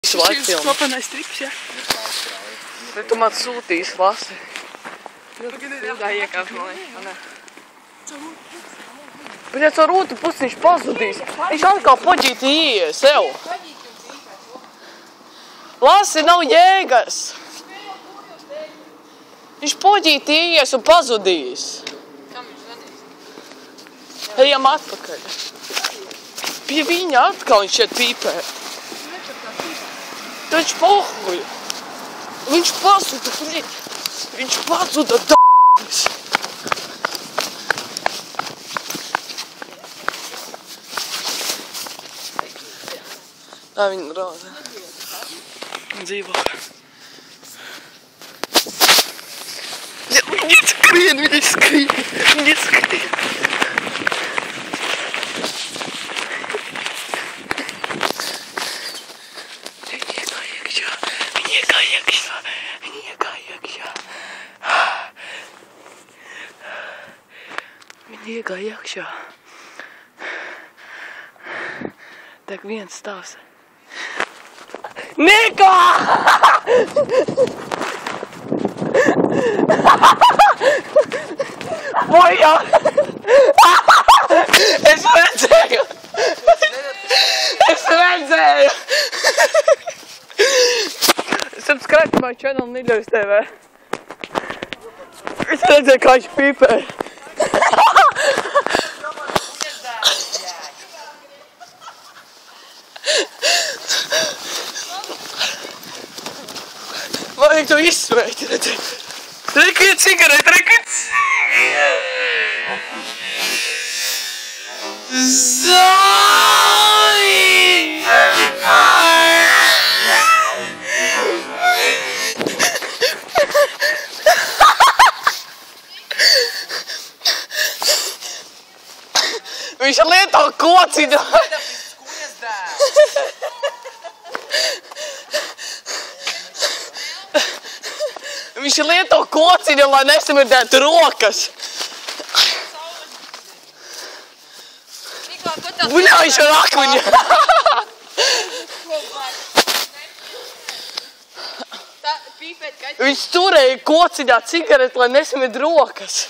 Šis kopanais trips, jā. Bet tu man sūtīsi lasi. Tā iekāp, man ne. Bet ja caur otru pusi viņš pazudīs. Viņš atkal poģīti ieies, sev. Lasi nav jēgas. Viņš poģīti ieies un pazudīs. Kam viņš zvanīs? Ejam atpakaļ. Pie viņa atkal viņš šeit pīpē. Taču pohuj. Viņš pazuda, bļiņ. Viņš pazuda, d***nis. Tā viņa rāda. Dzīvo. Viņa skrien. Viņa iegāja iekšā. Tak viens stāvs. Nekā! Bojā! Es redzēju! Subscribe to my channel Niļojas TV. Es redzēju, kā viņš pīpē. Vajag to izsmēt, redzēt. Rekiet cigaret, rekiet! Viņš lieto kociņu. Viņš lieto kociņu, lai nesamirdētu rokas. Buļā, viņš ar akmeņu. Viņš turēja kociņā cigareti, lai nesamird rokas.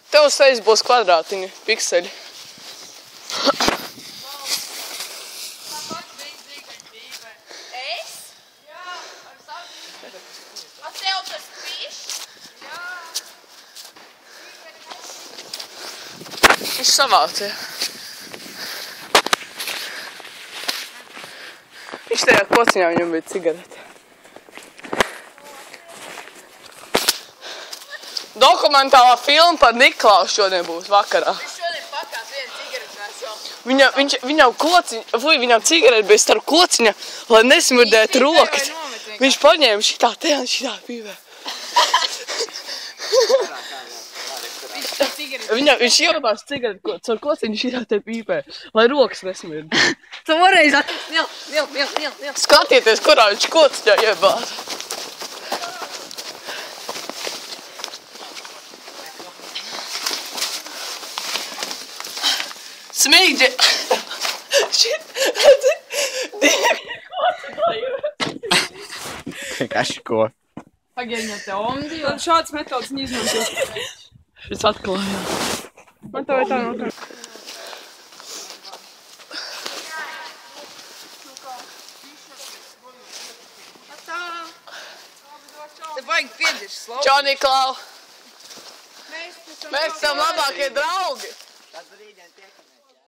Tev uz sejas būs kvadrātiņi, pikseļi. Viņš savāca, Viņš tajā kociņā viņam bija cigarete. Dokumentālā filma par Niklausu šodien būs vakarā. Viņš šodien pakās vienu cigareti vēl. Viņam cigarete bija starp kociņa, lai nesamirdētu rokas. Viņš paņēma šitā te un šitā pīvē. Viņš ielabās cigareti caur kociņu šitā te pīpē, lai rokas nesmird. Tu varēji Nil. Skatieties, kurā viņš kociņā iebāza. Smīģi! Vienkārši ko? Pagaidiņā te omdi. Tad šāds metods neizmantot. Šis atklājā. Man to ir tā nokā. Te vajag piediši slogu. Čau, Niklau! Mēs esam labākie draugi! Tad rītdien tiekamies.